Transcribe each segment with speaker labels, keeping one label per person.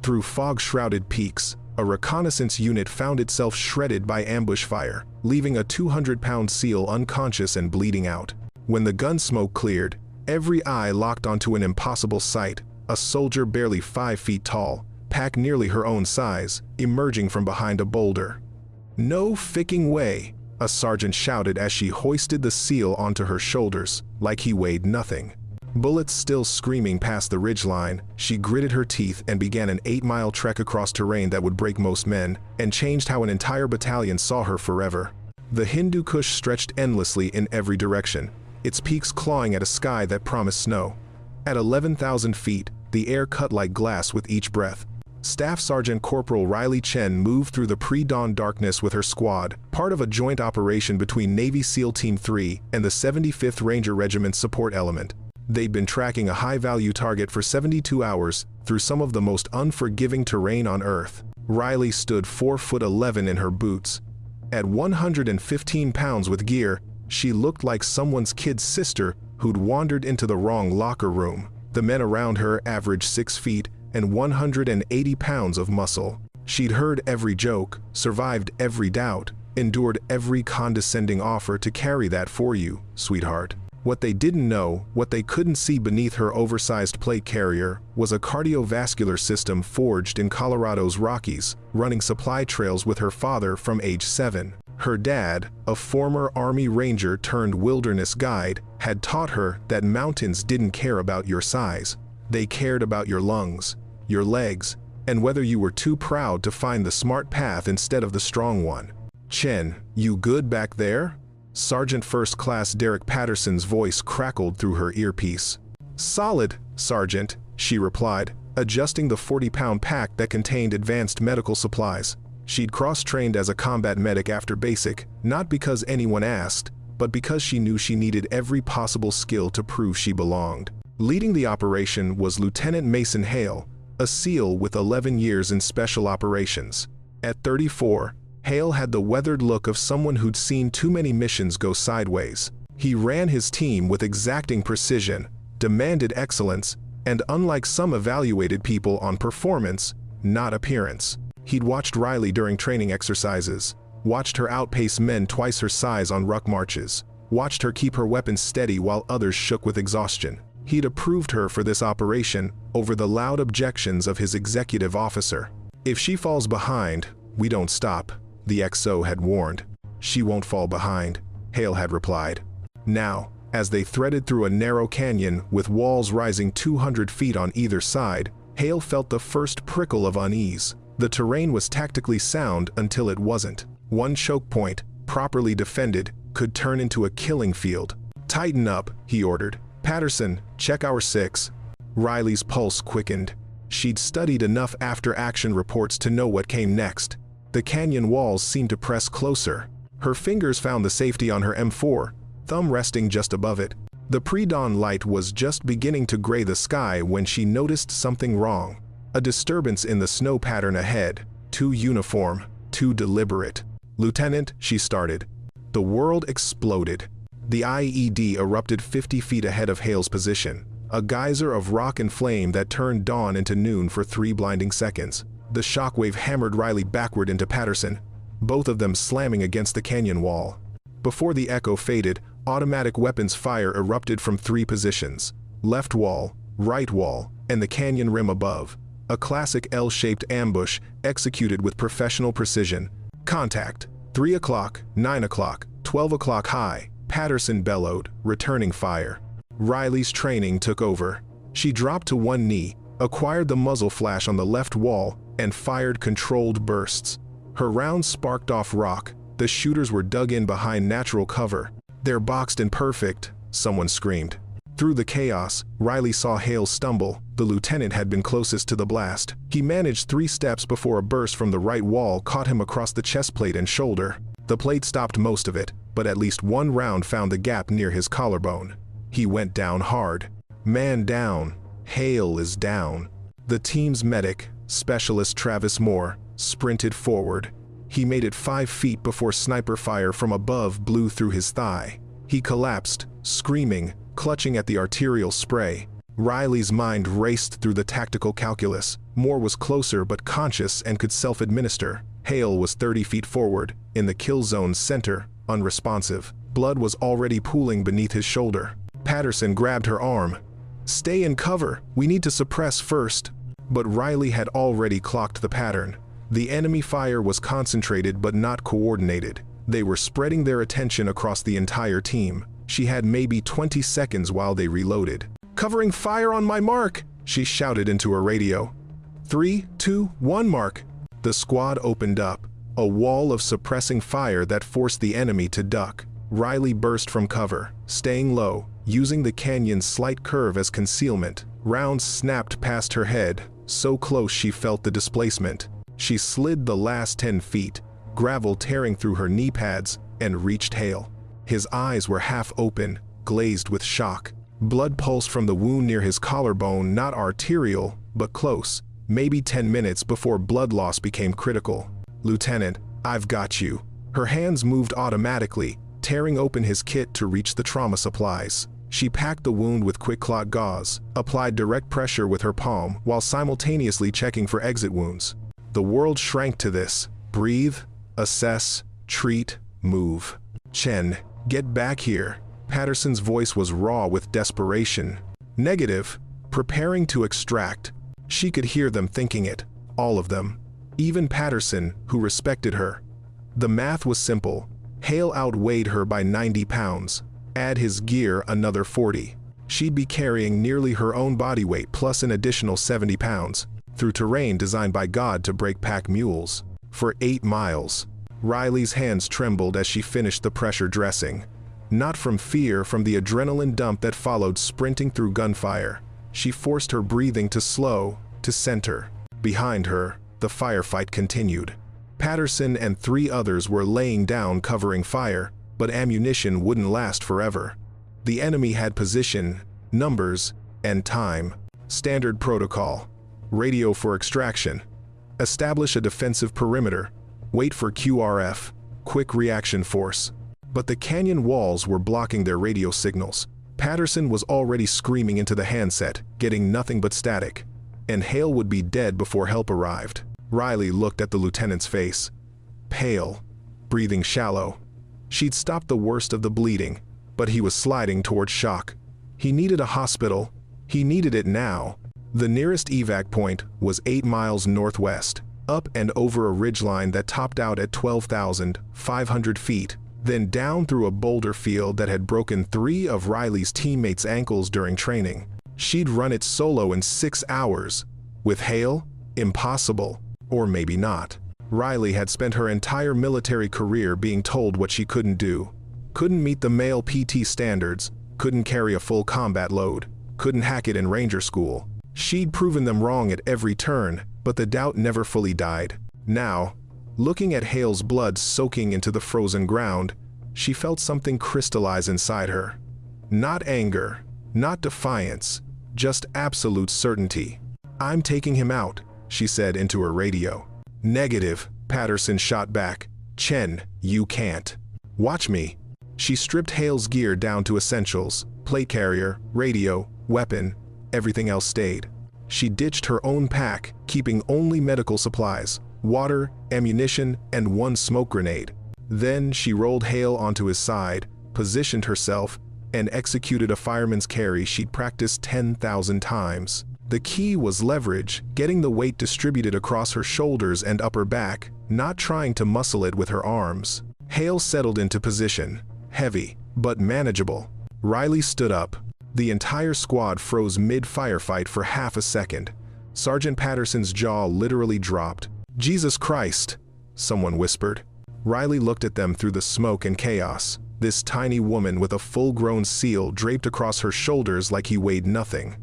Speaker 1: Through fog-shrouded peaks, a reconnaissance unit found itself shredded by ambush fire, leaving a 200-pound SEAL unconscious and bleeding out. When the gun smoke cleared, every eye locked onto an impossible sight: a soldier barely 5 feet tall, pack nearly her own size, emerging from behind a boulder. "No ficking way," a sergeant shouted as she hoisted the SEAL onto her shoulders, like he weighed nothing. Bullets still screaming past the ridgeline, she gritted her teeth and began an 8-mile trek across terrain that would break most men, and changed how an entire battalion saw her forever. The Hindu Kush stretched endlessly in every direction, its peaks clawing at a sky that promised snow. At 11,000 feet, the air cut like glass with each breath. Staff Sergeant Corporal Riley Chen moved through the pre-dawn darkness with her squad, part of a joint operation between Navy SEAL Team 3 and the 75th Ranger Regiment's support element. They'd been tracking a high-value target for 72 hours through some of the most unforgiving terrain on Earth. Riley stood 4'11" in her boots. At 115 pounds with gear, she looked like someone's kid's sister who'd wandered into the wrong locker room. The men around her averaged 6 feet and 180 pounds of muscle. She'd heard every joke, survived every doubt, endured every condescending offer to carry that for you, sweetheart. What they didn't know, what they couldn't see beneath her oversized plate carrier, was a cardiovascular system forged in Colorado's Rockies, running supply trails with her father from age 7. Her dad, a former Army Ranger turned wilderness guide, had taught her that mountains didn't care about your size. They cared about your lungs, your legs, and whether you were too proud to find the smart path instead of the strong one. "Chen, you good back there?" Sergeant First Class Derek Patterson's voice crackled through her earpiece. "Solid, Sergeant," she replied, adjusting the 40-pound pack that contained advanced medical supplies. She'd cross-trained as a combat medic after basic, not because anyone asked, but because she knew she needed every possible skill to prove she belonged. Leading the operation was Lieutenant Mason Hale, a SEAL with 11 years in special operations. At 34, Hale had the weathered look of someone who'd seen too many missions go sideways. He ran his team with exacting precision, demanded excellence, and unlike some evaluated people on performance, not appearance. He'd watched Riley during training exercises, watched her outpace men twice her size on ruck marches, watched her keep her weapons steady while others shook with exhaustion. He'd approved her for this operation over the loud objections of his executive officer. "If she falls behind, we don't stop," the XO had warned. "She won't fall behind," Hale had replied. Now, as they threaded through a narrow canyon with walls rising 200 feet on either side, Hale felt the first prickle of unease. The terrain was tactically sound until it wasn't. One choke point, properly defended, could turn into a killing field. "Tighten up," he ordered. "Patterson, check our 6. Riley's pulse quickened. She'd studied enough after-action reports to know what came next. The canyon walls seemed to press closer. Her fingers found the safety on her M4, thumb resting just above it. The pre-dawn light was just beginning to gray the sky when she noticed something wrong. A disturbance in the snow pattern ahead, too uniform, too deliberate. "Lieutenant," she started. The world exploded. The IED erupted 50 feet ahead of Hale's position, a geyser of rock and flame that turned dawn into noon for 3 blinding seconds. The shockwave hammered Riley backward into Patterson, both of them slamming against the canyon wall. Before the echo faded, automatic weapons fire erupted from 3 positions: left wall, right wall, and the canyon rim above. A classic L-shaped ambush executed with professional precision. "Contact. 3 o'clock, 9 o'clock, 12 o'clock high," Patterson bellowed, returning fire. Riley's training took over. She dropped to one knee, acquired the muzzle flash on the left wall, and fired controlled bursts. Her rounds sparked off rock. The shooters were dug in behind natural cover. "They're boxed and perfect," someone screamed. Through the chaos, Riley saw Hale stumble. The lieutenant had been closest to the blast. He managed 3 steps before a burst from the right wall caught him across the chest plate and shoulder. The plate stopped most of it, but at least one round found the gap near his collarbone. He went down hard. Man down. Hale is down. The team's medic, Specialist Travis Moore, sprinted forward. He made it 5 feet before sniper fire from above blew through his thigh. He collapsed, screaming, clutching at the arterial spray. Riley's mind raced through the tactical calculus. Moore was closer but conscious and could self-administer. Hale was 30 feet forward, in the kill zone's center, unresponsive. Blood was already pooling beneath his shoulder. Patterson grabbed her arm. "Stay in cover, we need to suppress first." But Riley had already clocked the pattern. The enemy fire was concentrated but not coordinated. They were spreading their attention across the entire team. She had maybe 20 seconds while they reloaded. "Covering fire on my mark!" she shouted into her radio. 3, 2, 1 mark. The squad opened up, a wall of suppressing fire that forced the enemy to duck. Riley burst from cover, staying low, using the canyon's slight curve as concealment. Rounds snapped past her head, so close she felt the displacement. She slid the last 10 feet, gravel tearing through her knee pads, and reached Hale. His eyes were half open, glazed with shock. Blood pulsed from the wound near his collarbone, not arterial, but close, maybe 10 minutes before blood loss became critical. "Lieutenant, I've got you." Her hands moved automatically, tearing open his kit to reach the trauma supplies. She packed the wound with quick clot gauze, applied direct pressure with her palm while simultaneously checking for exit wounds. The world shrank to this: breathe, assess, treat, move. "Chen, get back here." Patterson's voice was raw with desperation. "Negative, preparing to extract." She could hear them thinking it, all of them. Even Patterson, who respected her. The math was simple. Hale outweighed her by 90 pounds. Add his gear another 40. She'd be carrying nearly her own body weight plus an additional 70 pounds, through terrain designed by God to break pack mules. For 8 miles. Riley's hands trembled as she finished the pressure dressing. Not from fear, from the adrenaline dump that followed sprinting through gunfire. She forced her breathing to slow, to center. Behind her, the firefight continued. Patterson and 3 others were laying down covering fire, but ammunition wouldn't last forever. The enemy had position, numbers, and time. Standard protocol. Radio for extraction. Establish a defensive perimeter. Wait for QRF, quick reaction force. But the canyon walls were blocking their radio signals. Patterson was already screaming into the handset, getting nothing but static. And Hale would be dead before help arrived. Riley looked at the lieutenant's face. Pale, breathing shallow. She'd stopped the worst of the bleeding, but he was sliding towards shock. He needed a hospital. He needed it now. The nearest evac point was 8 miles northwest, up and over a ridgeline that topped out at 12,500 feet, then down through a boulder field that had broken 3 of Riley's teammates' ankles during training. She'd run it solo in 6 hours. With Hale? Impossible. Or maybe not. Riley had spent her entire military career being told what she couldn't do. Couldn't meet the male PT standards, couldn't carry a full combat load, couldn't hack it in Ranger School. She'd proven them wrong at every turn, but the doubt never fully died. Now, looking at Hale's blood soaking into the frozen ground, she felt something crystallize inside her. Not anger, not defiance, just absolute certainty. "I'm taking him out," she said into her radio. "Negative," Patterson shot back. "Chen, you can't." "Watch me." She stripped Hale's gear down to essentials: plate carrier, radio, weapon. Everything else stayed. She ditched her own pack, keeping only medical supplies, water, ammunition, and 1 smoke grenade. Then she rolled Hale onto his side, positioned herself, and executed a fireman's carry she'd practiced 10,000 times. The key was leverage, getting the weight distributed across her shoulders and upper back, not trying to muscle it with her arms. Hale settled into position, heavy, but manageable. Riley stood up. The entire squad froze mid-firefight for half a second. Sergeant Patterson's jaw literally dropped. "Jesus Christ," someone whispered. Riley looked at them through the smoke and chaos. This tiny woman with a full-grown seal draped across her shoulders like he weighed nothing.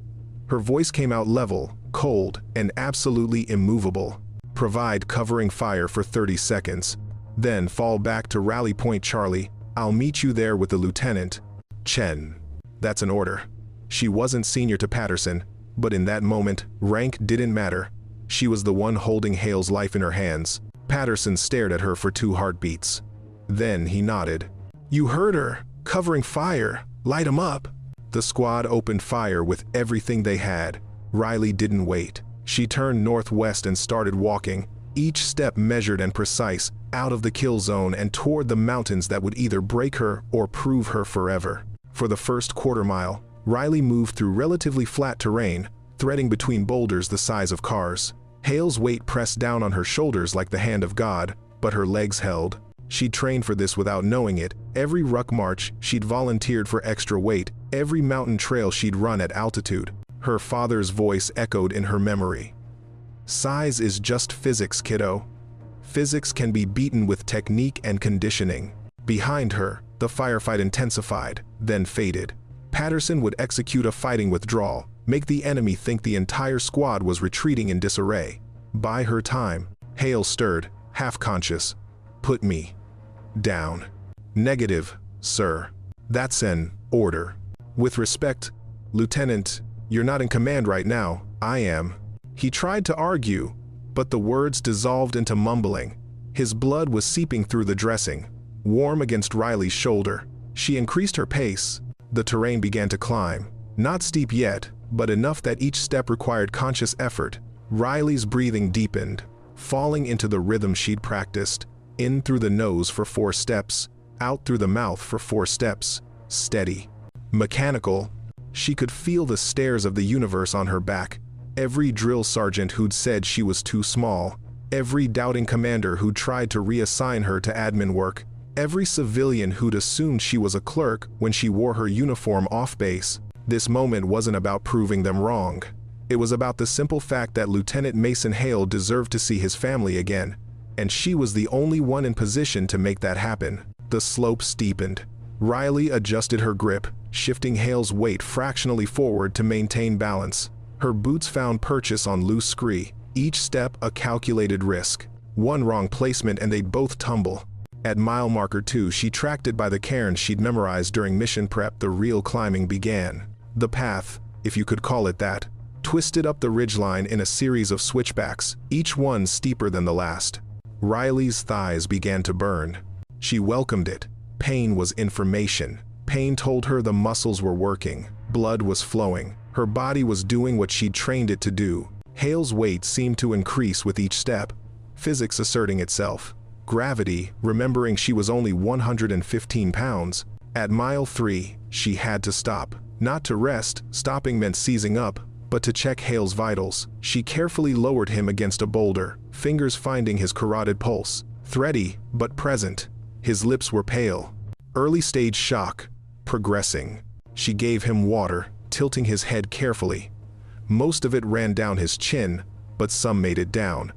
Speaker 1: Her voice came out level, cold, and absolutely immovable. "Provide covering fire for 30 seconds. Then fall back to Rally Point, Charlie. I'll meet you there with the lieutenant. Chen." That's an order. She wasn't senior to Patterson, but in that moment, rank didn't matter. She was the one holding Hale's life in her hands. Patterson stared at her for 2 heartbeats. Then he nodded. "You heard her. Covering fire. Light 'em up." The squad opened fire with everything they had. Riley didn't wait. She turned northwest and started walking, each step measured and precise, out of the kill zone and toward the mountains that would either break her or prove her forever. For the first quarter mile, Riley moved through relatively flat terrain, threading between boulders the size of cars. Hale's weight pressed down on her shoulders like the hand of God, but her legs held. She'd trained for this without knowing it. Every ruck march, she'd volunteered for extra weight. Every mountain trail she'd run at altitude. Her father's voice echoed in her memory. Size is just physics, kiddo. Physics can be beaten with technique and conditioning. Behind her, the firefight intensified, then faded. Patterson would execute a fighting withdrawal, make the enemy think the entire squad was retreating in disarray. By her time, Hale stirred, half-conscious. Put me down. Negative, sir. That's an order. With respect, Lieutenant, you're not in command right now. I am. He tried to argue, but the words dissolved into mumbling. His blood was seeping through the dressing, warm against Riley's shoulder. She increased her pace. The terrain began to climb. Not steep yet, but enough that each step required conscious effort. Riley's breathing deepened, falling into the rhythm she'd practiced. In through the nose for 4 steps, out through the mouth for 4 steps. Steady. Mechanical. She could feel the stares of the universe on her back. Every drill sergeant who'd said she was too small. Every doubting commander who'd tried to reassign her to admin work. Every civilian who'd assumed she was a clerk when she wore her uniform off base. This moment wasn't about proving them wrong. It was about the simple fact that Lieutenant Mason Hale deserved to see his family again. And she was the only one in position to make that happen. The slope steepened. Riley adjusted her grip, shifting Hale's weight fractionally forward to maintain balance. Her boots found purchase on loose scree, each step a calculated risk. One wrong placement and they'd both tumble. At mile marker 2, she tracked it by the cairns she'd memorized during mission prep. The real climbing began. The path, if you could call it that, twisted up the ridgeline in a series of switchbacks, each one steeper than the last. Riley's thighs began to burn. She welcomed it. Pain was information. Pain told her the muscles were working. Blood was flowing. Her body was doing what she'd trained it to do. Hale's weight seemed to increase with each step, physics asserting itself. Gravity, remembering she was only 115 pounds. At mile 3, she had to stop. Not to rest, stopping meant seizing up, but to check Hale's vitals. She carefully lowered him against a boulder, fingers finding his carotid pulse. Thready, but present. His lips were pale. Early stage shock. Progressing. She gave him water, tilting his head carefully. Most of it ran down his chin, but some made it down.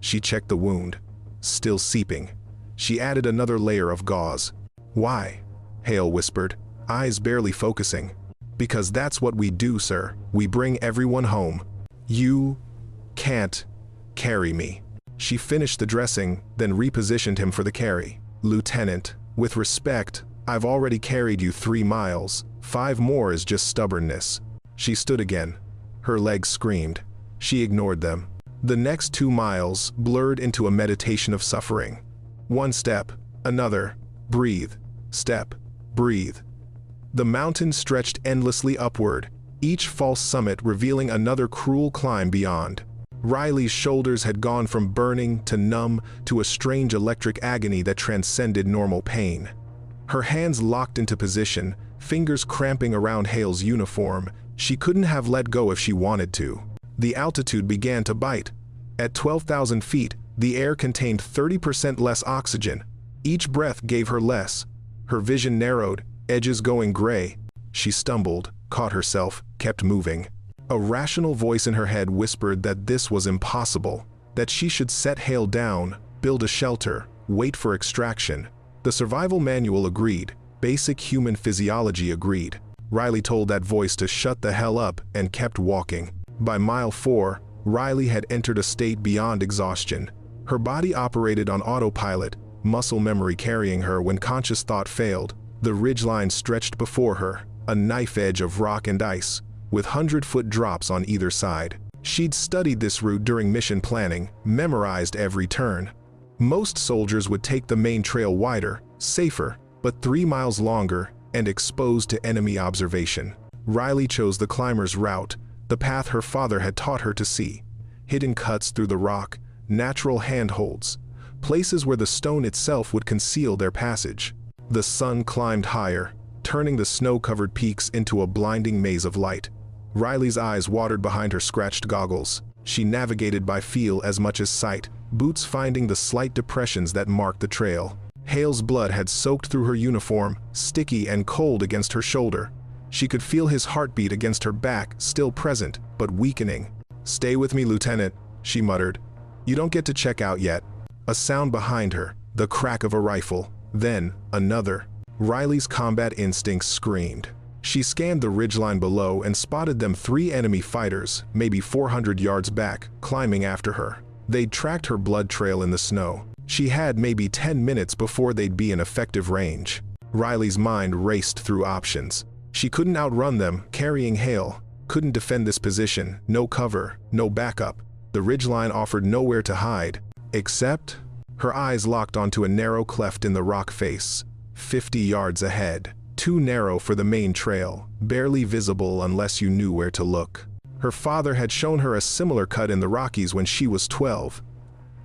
Speaker 1: She checked the wound. Still seeping. She added another layer of gauze. Why? Hale whispered, eyes barely focusing. Because that's what we do, sir. We bring everyone home. You can't carry me. She finished the dressing, then repositioned him for the carry. Lieutenant, with respect, I've already carried you 3 miles. 5 more is just stubbornness. She stood again. Her legs screamed. She ignored them. The next 2 miles blurred into a meditation of suffering. 1 step, another, breathe, step, breathe. The mountain stretched endlessly upward, each false summit revealing another cruel climb beyond. Riley's shoulders had gone from burning to numb to a strange electric agony that transcended normal pain. Her hands locked into position, fingers cramping around Hale's uniform. She couldn't have let go if she wanted to. The altitude began to bite. At 12,000 feet, the air contained 30% less oxygen. Each breath gave her less. Her vision narrowed, edges going gray. She stumbled, caught herself, kept moving. A rational voice in her head whispered that this was impossible, that she should set Hale down, build a shelter, wait for extraction. The survival manual agreed. Basic human physiology agreed. Riley told that voice to shut the hell up and kept walking. By mile 4, Riley had entered a state beyond exhaustion. Her body operated on autopilot, muscle memory carrying her when conscious thought failed. The ridgeline stretched before her, a knife edge of rock and ice, with 100-foot drops on either side. She'd studied this route during mission planning, memorized every turn. Most soldiers would take the main trail wider, safer, but 3 miles longer and exposed to enemy observation. Riley chose the climber's route, the path her father had taught her to see. Hidden cuts through the rock, natural handholds, places where the stone itself would conceal their passage. The sun climbed higher, turning the snow-covered peaks into a blinding maze of light. Riley's eyes watered behind her scratched goggles. She navigated by feel as much as sight, boots finding the slight depressions that marked the trail. Hale's blood had soaked through her uniform, sticky and cold against her shoulder. She could feel his heartbeat against her back, still present, but weakening. "Stay with me, Lieutenant," she muttered. "You don't get to check out yet." A sound behind her, the crack of a rifle, then another. Riley's combat instincts screamed. She scanned the ridgeline below and spotted them 3 enemy fighters, maybe 400 yards back, climbing after her. They'd tracked her blood trail in the snow. She had maybe 10 minutes before they'd be in effective range. Riley's mind raced through options. She couldn't outrun them, carrying Hale. Couldn't defend this position, no cover, no backup. The ridgeline offered nowhere to hide, except... Her eyes locked onto a narrow cleft in the rock face, 50 yards ahead. Too narrow for the main trail, barely visible unless you knew where to look. Her father had shown her a similar cut in the Rockies when she was 12.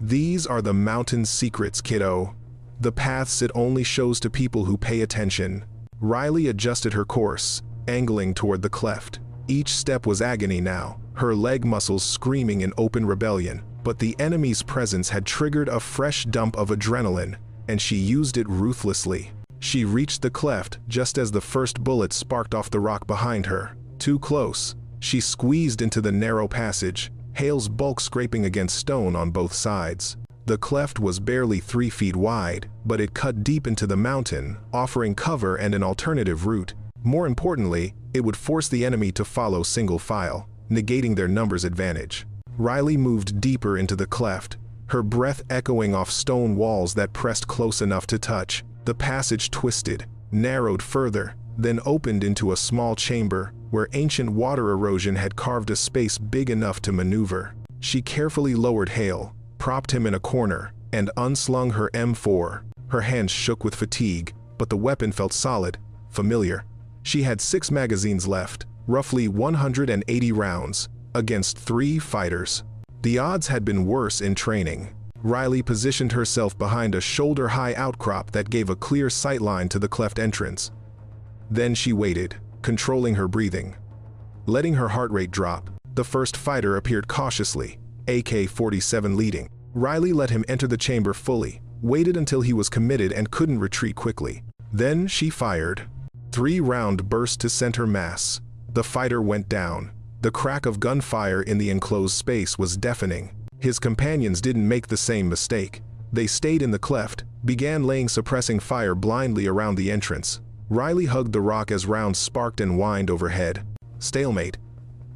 Speaker 1: These are the mountain's secrets, kiddo. The paths it only shows to people who pay attention. Riley adjusted her course, angling toward the cleft. Each step was agony now, her leg muscles screaming in open rebellion. But the enemy's presence had triggered a fresh dump of adrenaline, and she used it ruthlessly. She reached the cleft just as the first bullet sparked off the rock behind her. Too close. She squeezed into the narrow passage, Hale's bulk scraping against stone on both sides. The cleft was barely 3 feet wide, but it cut deep into the mountain, offering cover and an alternative route. More importantly, it would force the enemy to follow single file, negating their numbers advantage. Riley moved deeper into the cleft, her breath echoing off stone walls that pressed close enough to touch. The passage twisted, narrowed further, then opened into a small chamber where ancient water erosion had carved a space big enough to maneuver. She carefully lowered Hale, propped him in a corner, and unslung her M4. Her hands shook with fatigue, but the weapon felt solid, familiar. She had 6 magazines left, roughly 180 rounds, against 3 fighters. The odds had been worse in training. Riley positioned herself behind a shoulder-high outcrop that gave a clear sightline to the cleft entrance. Then she waited, controlling her breathing. Letting her heart rate drop, the first fighter appeared cautiously, AK-47 leading. Riley let him enter the chamber fully, waited until he was committed and couldn't retreat quickly. Then she fired. 3 rounds burst to center mass. The fighter went down. The crack of gunfire in the enclosed space was deafening. His companions didn't make the same mistake. They stayed in the cleft, began laying suppressing fire blindly around the entrance. Riley hugged the rock as rounds sparked and whined overhead. Stalemate.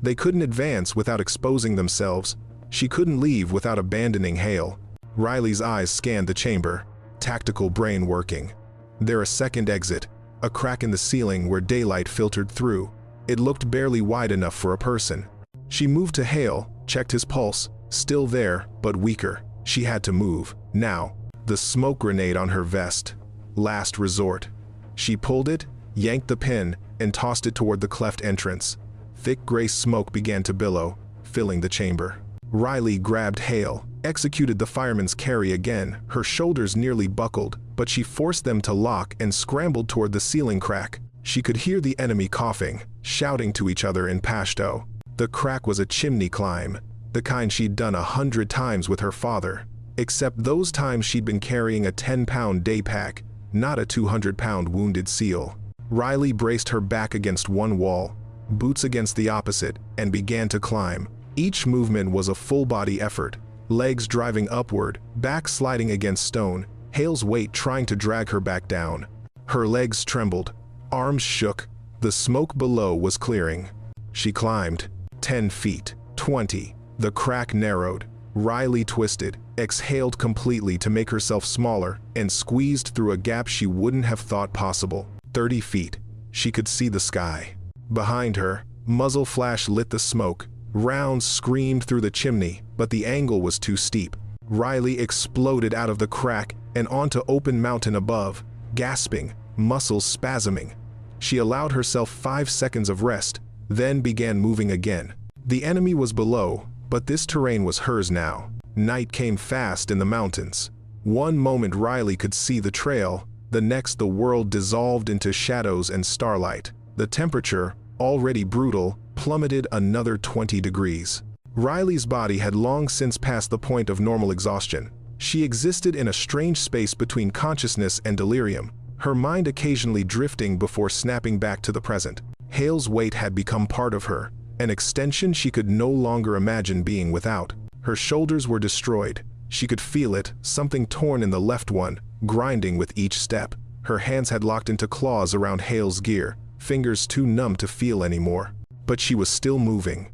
Speaker 1: They couldn't advance without exposing themselves. She couldn't leave without abandoning Hale. Riley's eyes scanned the chamber, tactical brain working. There a second exit, a crack in the ceiling where daylight filtered through. It looked barely wide enough for a person. She moved to Hale, checked his pulse, still there, but weaker. She had to move, now. The smoke grenade on her vest. Last resort. She pulled it, yanked the pin, and tossed it toward the cleft entrance. Thick gray smoke began to billow, filling the chamber. Riley grabbed Hale, executed the fireman's carry again, her shoulders nearly buckled, but she forced them to lock and scrambled toward the ceiling crack. She could hear the enemy coughing, shouting to each other in Pashto. The crack was a chimney climb, the kind she'd done 100 times with her father. Except those times she'd been carrying a 10-pound day pack, not a 200-pound wounded seal. Riley braced her back against one wall, boots against the opposite, and began to climb. Each movement was a full-body effort, legs driving upward, back sliding against stone, Hale's weight trying to drag her back down. Her legs trembled, arms shook, the smoke below was clearing. She climbed. 10 feet, 20. The crack narrowed. Riley twisted, exhaled completely to make herself smaller, and squeezed through a gap she wouldn't have thought possible. 30 feet. She could see the sky. Behind her, muzzle flash lit the smoke. Rounds screamed through the chimney, but the angle was too steep. Riley exploded out of the crack and onto open mountain above, gasping, muscles spasming. She allowed herself 5 seconds of rest, then began moving again. The enemy was below, but this terrain was hers now. Night came fast in the mountains. One moment Riley could see the trail, the next the world dissolved into shadows and starlight. The temperature, already brutal, plummeted another 20 degrees. Riley's body had long since passed the point of normal exhaustion. She existed in a strange space between consciousness and delirium, her mind occasionally drifting before snapping back to the present. Hale's weight had become part of her, an extension she could no longer imagine being without. Her shoulders were destroyed. She could feel it, something torn in the left one, grinding with each step. Her hands had locked into claws around Hale's gear, fingers too numb to feel anymore. But she was still moving,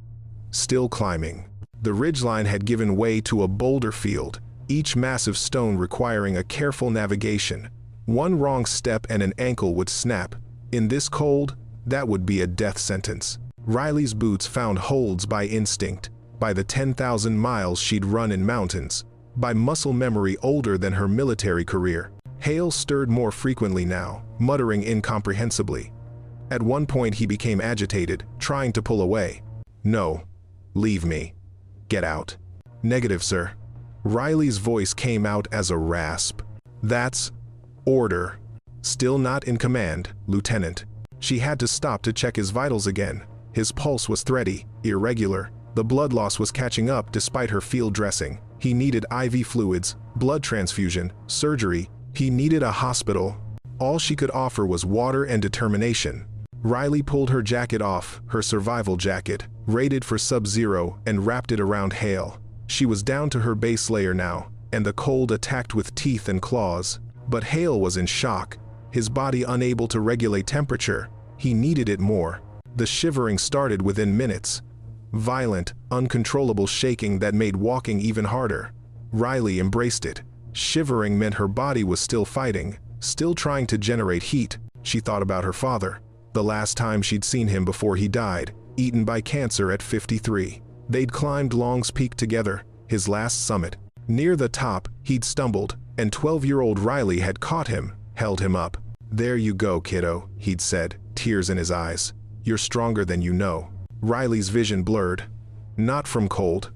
Speaker 1: still climbing. The ridgeline had given way to a boulder field, each massive stone requiring a careful navigation. One wrong step and an ankle would snap. In this cold, that would be a death sentence. Riley's boots found holds by instinct, by the 10,000 miles she'd run in mountains, by muscle memory older than her military career. Hale stirred more frequently now, muttering incomprehensibly. At one point he became agitated, trying to pull away. "No. Leave me. Get out." "Negative, sir." Riley's voice came out as a rasp. "That's order." "Still not in command, Lieutenant." She had to stop to check his vitals again. His pulse was thready, irregular. The blood loss was catching up despite her field dressing. He needed IV fluids, blood transfusion, surgery. He needed a hospital. All she could offer was water and determination. Riley pulled her jacket off, her survival jacket, rated for sub-zero, and wrapped it around Hale. She was down to her base layer now, and the cold attacked with teeth and claws. But Hale was in shock, his body unable to regulate temperature. He needed it more. The shivering started within minutes. Violent, uncontrollable shaking that made walking even harder. Riley embraced it. Shivering meant her body was still fighting, still trying to generate heat. She thought about her father. The last time she'd seen him before he died, eaten by cancer at 53. They'd climbed Long's Peak together, his last summit. Near the top, he'd stumbled, and 12-year-old Riley had caught him, held him up. "There you go, kiddo," he'd said, tears in his eyes. "You're stronger than you know." Riley's vision blurred. Not from cold.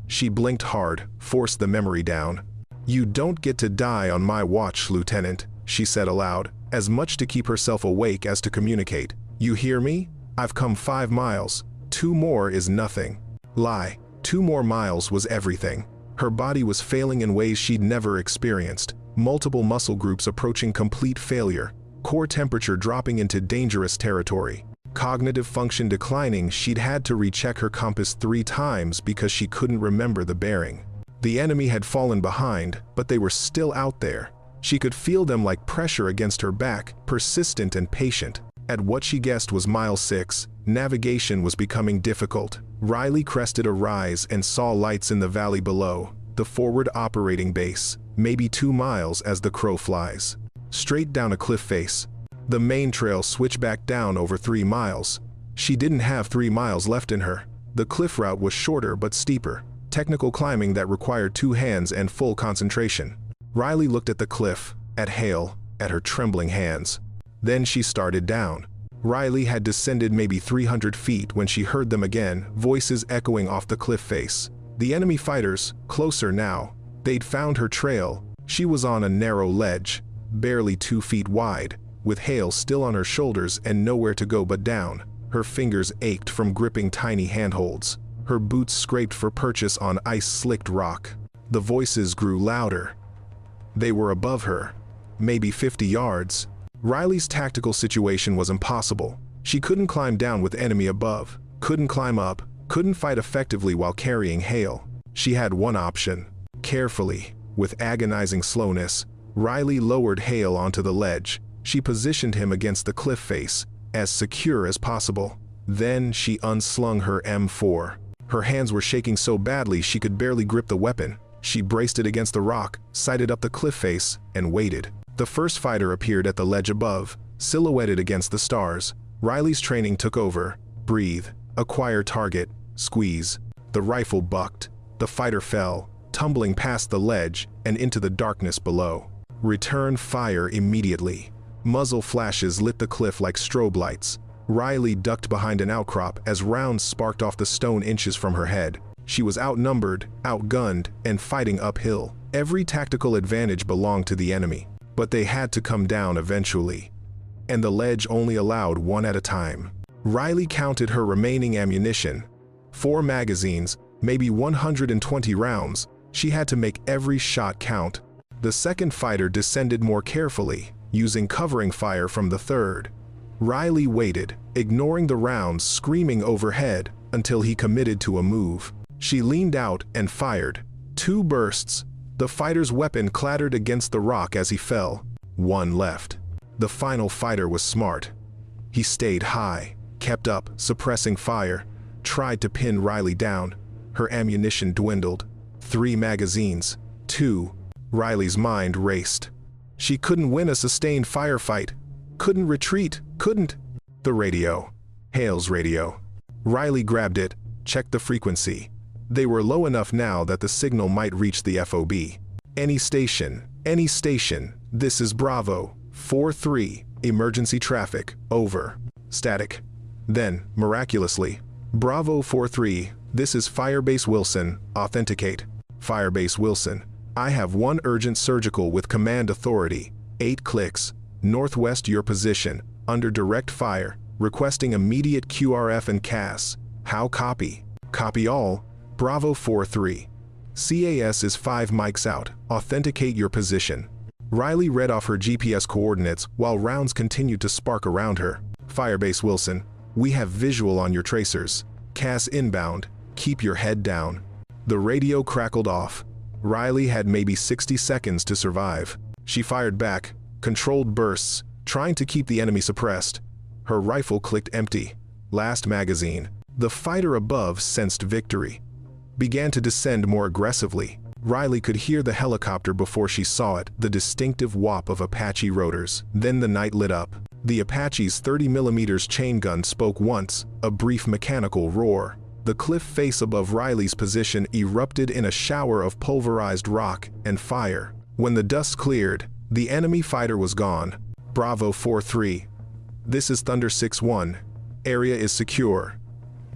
Speaker 1: She blinked hard, forced the memory down. "You don't get to die on my watch, Lieutenant," she said aloud, as much to keep herself awake as to communicate. "You hear me? I've come 5 miles. 2 more is nothing." Lie. 2 more miles was everything. Her body was failing in ways she'd never experienced. Multiple muscle groups approaching complete failure. Core temperature dropping into dangerous territory. Cognitive function declining. She'd had to recheck her compass 3 times because she couldn't remember the bearing. The enemy had fallen behind, but they were still out there. She could feel them like pressure against her back, persistent and patient. At what she guessed was mile 6, navigation was becoming difficult. Riley crested a rise and saw lights in the valley below, the forward operating base, maybe 2 miles as the crow flies. Straight down a cliff face. The main trail switched back down over 3 miles. She didn't have 3 miles left in her. The cliff route was shorter but steeper, technical climbing that required 2 hands and full concentration. Riley looked at the cliff, at Hale, at her trembling hands. Then she started down. Riley had descended maybe 300 feet when she heard them again, voices echoing off the cliff face. The enemy fighters, closer now. They'd found her trail. She was on a narrow ledge, barely 2 feet wide, with Hale still on her shoulders and nowhere to go but down. Her fingers ached from gripping tiny handholds. Her boots scraped for purchase on ice-slicked rock. The voices grew louder. They were above her, maybe 50 yards. Riley's tactical situation was impossible. She couldn't climb down with enemy above, couldn't climb up, couldn't fight effectively while carrying Hale. She had one option. Carefully, with agonizing slowness, Riley lowered Hale onto the ledge. She positioned him against the cliff face, as secure as possible. Then she unslung her M4. Her hands were shaking so badly she could barely grip the weapon. She braced it against the rock, sighted up the cliff face, and waited. The first fighter appeared at the ledge above, silhouetted against the stars. Riley's training took over. Breathe, acquire target, squeeze. The rifle bucked. The fighter fell, tumbling past the ledge and into the darkness below. Return fire immediately. Muzzle flashes lit the cliff like strobe lights. Riley ducked behind an outcrop as rounds sparked off the stone inches from her head. She was outnumbered, outgunned, and fighting uphill. Every tactical advantage belonged to the enemy, but they had to come down eventually. And the ledge only allowed one at a time. Riley counted her remaining ammunition. 4 magazines, maybe 120 rounds. She had to make every shot count. The second fighter descended more carefully, using covering fire from the third. Riley waited, ignoring the rounds screaming overhead, until he committed to a move. She leaned out and fired. 2 bursts. The fighter's weapon clattered against the rock as he fell. 1 left. The final fighter was smart. He stayed high, kept up, suppressing fire, tried to pin Riley down. Her ammunition dwindled. 3 magazines. 2. Riley's mind raced. She couldn't win a sustained firefight. Couldn't retreat. Couldn't. The radio. Hale's radio. Riley grabbed it, checked the frequency. They were low enough now that the signal might reach the FOB. Any station. This is Bravo. 4-3. Emergency traffic. Over. Static. Then, miraculously, Bravo 4-3. This is Firebase Wilson. Authenticate. Firebase Wilson. I have 1 urgent surgical with command authority. 8 clicks. Northwest your position. Under direct fire. Requesting immediate QRF and CAS. How copy? Copy all. Bravo 4-3. CAS is 5 mics out. Authenticate your position. Riley read off her GPS coordinates while rounds continued to spark around her. Firebase Wilson. We have visual on your tracers. CAS inbound. Keep your head down. The radio crackled off. Riley had maybe 60 seconds to survive. She fired back, controlled bursts, trying to keep the enemy suppressed. Her rifle clicked empty. Last magazine. The fighter above sensed victory. Began to descend more aggressively. Riley could hear the helicopter before she saw it, the distinctive whop of Apache rotors. Then the night lit up. The Apache's 30mm chain gun spoke once, a brief mechanical roar. The cliff face above Riley's position erupted in a shower of pulverized rock and fire. When the dust cleared, the enemy fighter was gone. Bravo 4-3. This is Thunder 6-1. Area is secure.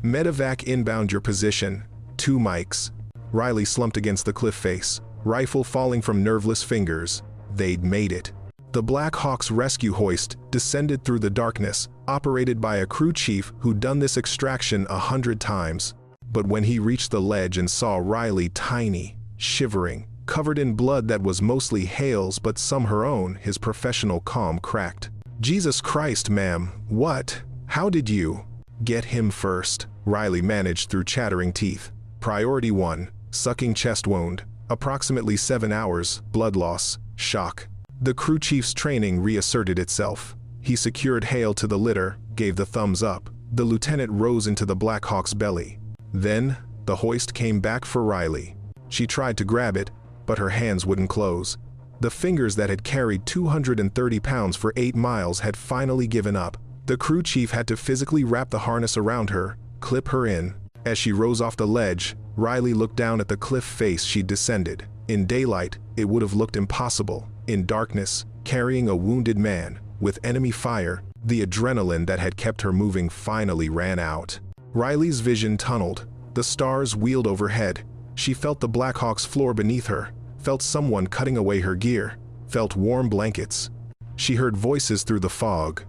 Speaker 1: Medevac inbound your position. 2 mics. Riley slumped against the cliff face, rifle falling from nerveless fingers. They'd made it. The Black Hawk's rescue hoist descended through the darkness, operated by a crew chief who'd done this extraction 100 times. But when he reached the ledge and saw Riley tiny, shivering, covered in blood that was mostly Hale's but some her own, his professional calm cracked. Jesus Christ, ma'am, what? How did you? Get him first, Riley managed through chattering teeth. Priority 1. Sucking chest wound. Approximately 7 hours, blood loss, shock. The crew chief's training reasserted itself. He secured Hale to the litter, gave the thumbs up. The lieutenant rose into the Black Hawk's belly. Then, the hoist came back for Riley. She tried to grab it, but her hands wouldn't close. The fingers that had carried 230 pounds for 8 miles had finally given up. The crew chief had to physically wrap the harness around her, clip her in. As she rose off the ledge, Riley looked down at the cliff face she'd descended. In daylight, it would have looked impossible. In darkness, carrying a wounded man, with enemy fire, the adrenaline that had kept her moving finally ran out. Riley's vision tunneled. The stars wheeled overhead. She felt the Black Hawk's floor beneath her, felt someone cutting away her gear, felt warm blankets. She heard voices through the fog.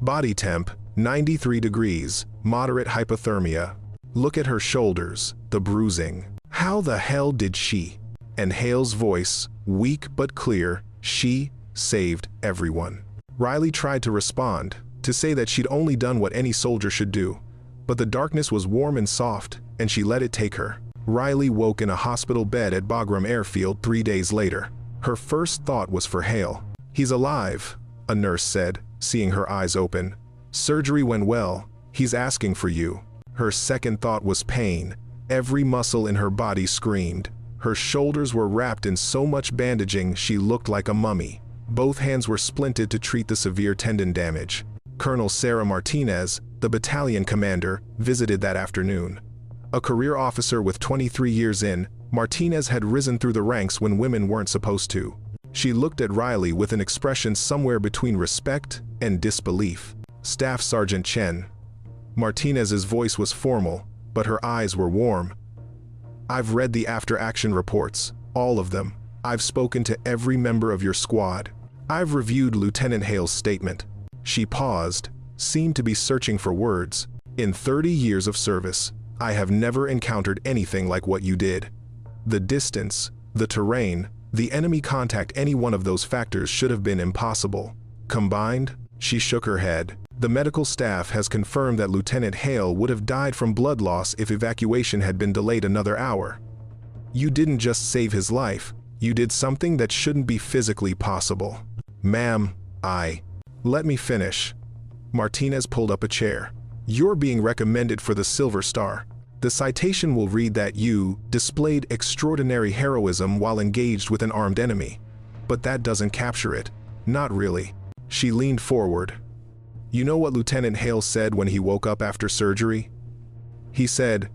Speaker 1: Body temp, 93 degrees, moderate hypothermia. Look at her shoulders, the bruising. How the hell did she? And Hale's voice, weak but clear, she saved everyone. Riley tried to respond, to say that she'd only done what any soldier should do. But the darkness was warm and soft, and she let it take her. Riley woke in a hospital bed at Bagram Airfield 3 days later. Her first thought was for Hale. He's alive, a nurse said, seeing her eyes open. Surgery went well. He's asking for you. Her second thought was pain. Every muscle in her body screamed. Her shoulders were wrapped in so much bandaging she looked like a mummy. Both hands were splinted to treat the severe tendon damage. Colonel Sarah Martinez, the battalion commander, visited that afternoon. A career officer with 23 years in, Martinez had risen through the ranks when women weren't supposed to. She looked at Riley with an expression somewhere between respect and disbelief. Staff Sergeant Chen. Martinez's voice was formal, but her eyes were warm. I've read the after-action reports, all of them. I've spoken to every member of your squad. I've reviewed Lieutenant Hale's statement. She paused, seemed to be searching for words. In 30 years of service, I have never encountered anything like what you did. The distance, the terrain, the enemy contact, any one of those factors should have been impossible. Combined, she shook her head. The medical staff has confirmed that Lieutenant Hale would have died from blood loss if evacuation had been delayed another hour. You didn't just save his life, you did something that shouldn't be physically possible. Ma'am, Let me finish. Martinez pulled up a chair. You're being recommended for the Silver Star. The citation will read that you displayed extraordinary heroism while engaged with an armed enemy. But that doesn't capture it. Not really. She leaned forward. You know what Lieutenant Hale said when he woke up after surgery? He said,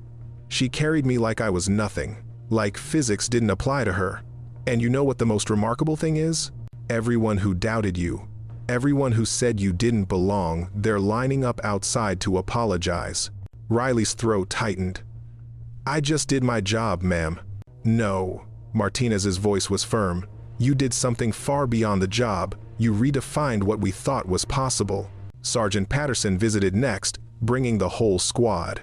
Speaker 1: "She carried me like I was nothing, like physics didn't apply to her." And you know what the most remarkable thing is? Everyone who doubted you, everyone who said you didn't belong, they're lining up outside to apologize. Riley's throat tightened. I just did my job, ma'am. No. Martinez's voice was firm. You did something far beyond the job. You redefined what we thought was possible. Sergeant Patterson visited next, bringing the whole squad.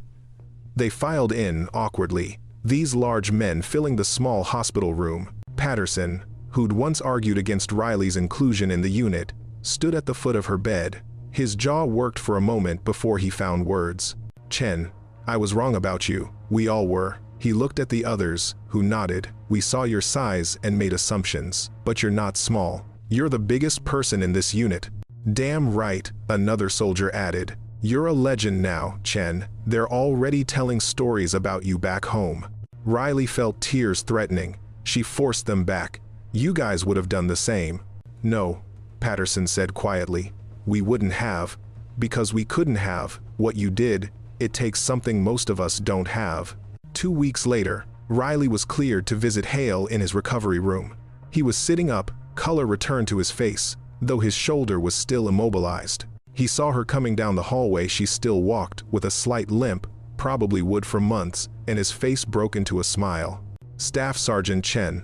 Speaker 1: They filed in awkwardly, these large men filling the small hospital room. Patterson, who'd once argued against Riley's inclusion in the unit, stood at the foot of her bed. His jaw worked for a moment before he found words. Chen, I was wrong about you. We all were. He looked at the others, who nodded. We saw your size and made assumptions, but you're not small. You're the biggest person in this unit. Damn right, another soldier added. You're a legend now, Chen. They're already telling stories about you back home. Riley felt tears threatening. She forced them back. You guys would have done the same. No, Patterson said quietly. We wouldn't have, because we couldn't have. What you did, it takes something most of us don't have. 2 weeks later, Riley was cleared to visit Hale in his recovery room. He was sitting up, color returned to his face, though his shoulder was still immobilized. He saw her coming down the hallway. She still walked, with a slight limp, probably would for months, and his face broke into a smile. Staff Sergeant Chen,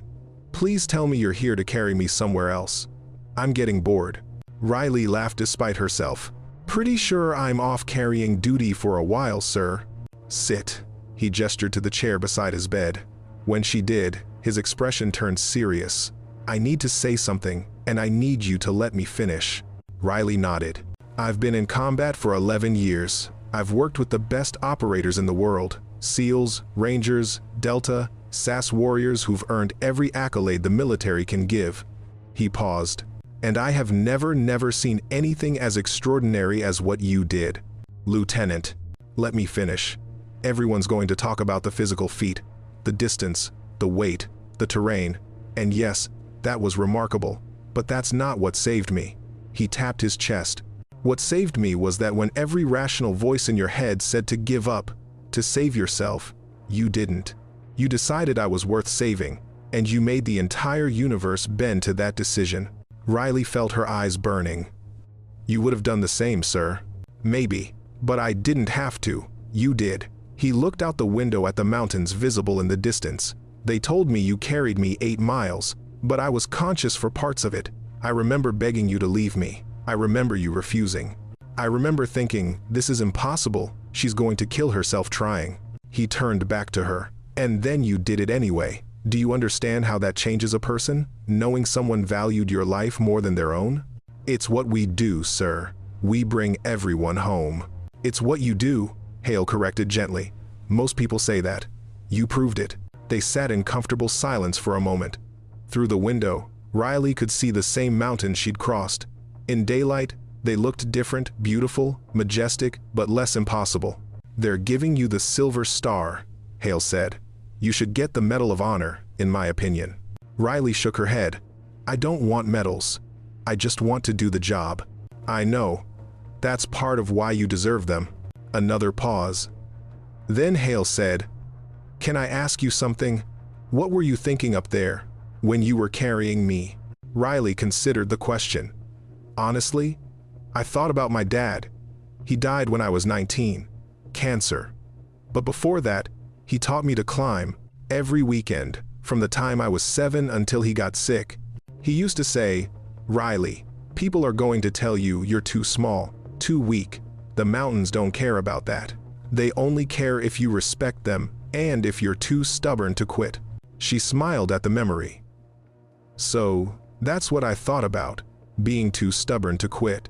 Speaker 1: please tell me you're here to carry me somewhere else. I'm getting bored. Riley laughed despite herself. Pretty sure I'm off carrying duty for a while, sir. Sit. He gestured to the chair beside his bed. When she did, his expression turned serious. I need to say something, and I need you to let me finish. Riley nodded. I've been in combat for 11 years. I've worked with the best operators in the world. SEALs, Rangers, Delta, SAS warriors who've earned every accolade the military can give. He paused. And I have never seen anything as extraordinary as what you did. Lieutenant, let me finish. Everyone's going to talk about the physical feat, the distance, the weight, the terrain, and yes, that was remarkable, but that's not what saved me. He tapped his chest. What saved me was that when every rational voice in your head said to give up, to save yourself, you didn't. You decided I was worth saving, and you made the entire universe bend to that decision. Riley felt her eyes burning. You would have done the same, sir. Maybe, but I didn't have to. You did. He looked out the window at the mountains visible in the distance. They told me you carried me 8 miles, but I was conscious for parts of it. I remember begging you to leave me. I remember you refusing. I remember thinking, this is impossible. She's going to kill herself trying. He turned back to her. And then you did it anyway. Do you understand how that changes a person? Knowing someone valued your life more than their own? It's what we do, sir. We bring everyone home. It's what you do, Hale corrected gently. Most people say that. You proved it. They sat in comfortable silence for a moment. Through the window, Riley could see the same mountains she'd crossed. In daylight, they looked different, beautiful, majestic, but less impossible. They're giving you the Silver Star, Hale said. You should get the Medal of Honor, in my opinion. Riley shook her head. I don't want medals. I just want to do the job. I know. That's part of why you deserve them. Another pause. Then Hale said, Can I ask you something? What were you thinking up there, when you were carrying me? Riley considered the question. Honestly, I thought about my dad. He died when I was 19. Cancer. But before that, he taught me to climb every weekend, from the time I was 7 until he got sick. He used to say, "Riley, people are going to tell you you're too small, too weak. The mountains don't care about that. They only care if you respect them and if you're too stubborn to quit." She smiled at the memory. So, that's what I thought about, being too stubborn to quit.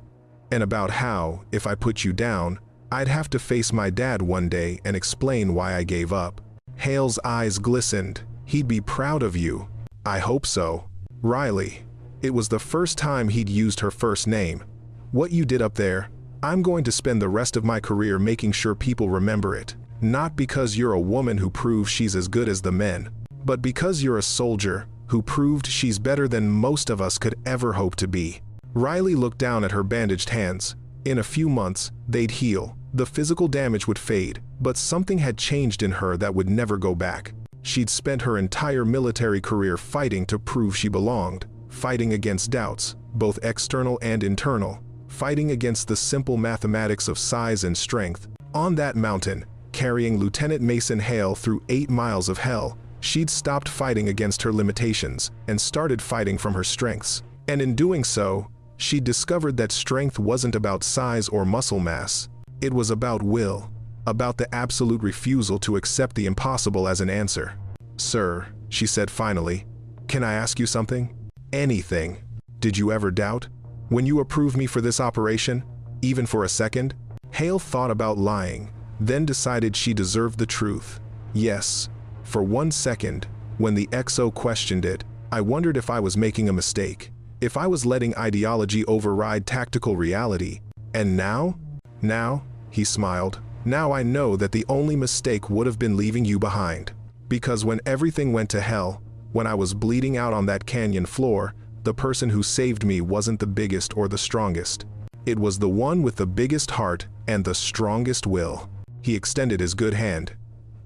Speaker 1: And about how, if I put you down, I'd have to face my dad one day and explain why I gave up. Hale's eyes glistened. He'd be proud of you. I hope so. Riley. It was the first time he'd used her first name. What you did up there, I'm going to spend the rest of my career making sure people remember it. Not because you're a woman who proves she's as good as the men, but because you're a soldier who proved she's better than most of us could ever hope to be. Riley looked down at her bandaged hands. In a few months, they'd heal. The physical damage would fade, but something had changed in her that would never go back. She'd spent her entire military career fighting to prove she belonged, fighting against doubts, both external and internal, fighting against the simple mathematics of size and strength. On that mountain, carrying Lieutenant Mason Hale through 8 miles of hell, she'd stopped fighting against her limitations and started fighting from her strengths. And in doing so, she discovered that strength wasn't about size or muscle mass. It was about will, about the absolute refusal to accept the impossible as an answer. "Sir," she said finally, "can I ask you something?" "Anything." "Did you ever doubt? When you approved me for this operation, even for a second?" Hale thought about lying, then decided she deserved the truth. "Yes. For 1 second, when the XO questioned it, I wondered if I was making a mistake. If I was letting ideology override tactical reality. And now?" "Now," he smiled, "now I know that the only mistake would have been leaving you behind. Because when everything went to hell, when I was bleeding out on that canyon floor, the person who saved me wasn't the biggest or the strongest. It was the one with the biggest heart and the strongest will." He extended his good hand.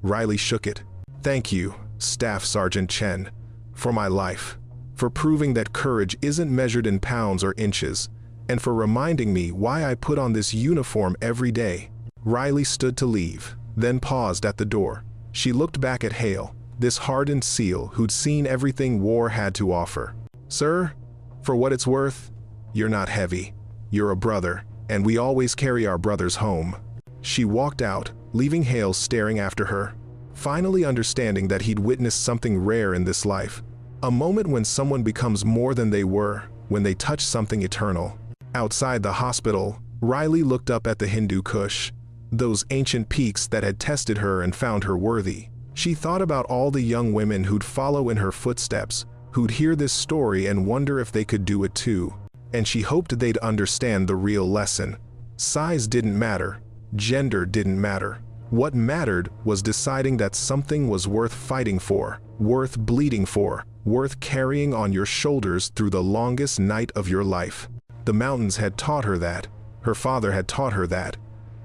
Speaker 1: Riley shook it. "Thank you, Staff Sergeant Chen, for my life, for proving that courage isn't measured in pounds or inches, and for reminding me why I put on this uniform every day." Riley stood to leave, then paused at the door. She looked back at Hale, this hardened SEAL who'd seen everything war had to offer. "Sir, for what it's worth, you're not heavy. You're a brother, and we always carry our brothers home." She walked out, leaving Hale staring after her, finally understanding that he'd witnessed something rare in this life. A moment when someone becomes more than they were, when they touch something eternal. Outside the hospital, Riley looked up at the Hindu Kush, those ancient peaks that had tested her and found her worthy. She thought about all the young women who'd follow in her footsteps, who'd hear this story and wonder if they could do it too. And she hoped they'd understand the real lesson. Size didn't matter. Gender didn't matter. What mattered was deciding that something was worth fighting for, worth bleeding for, worth carrying on your shoulders through the longest night of your life. The mountains had taught her that. Her father had taught her that.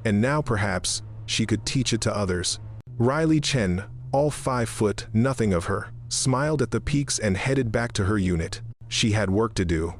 Speaker 1: And now perhaps she could teach it to others. Riley Chen, all 5 foot nothing of her, smiled at the peaks and headed back to her unit. She had work to do.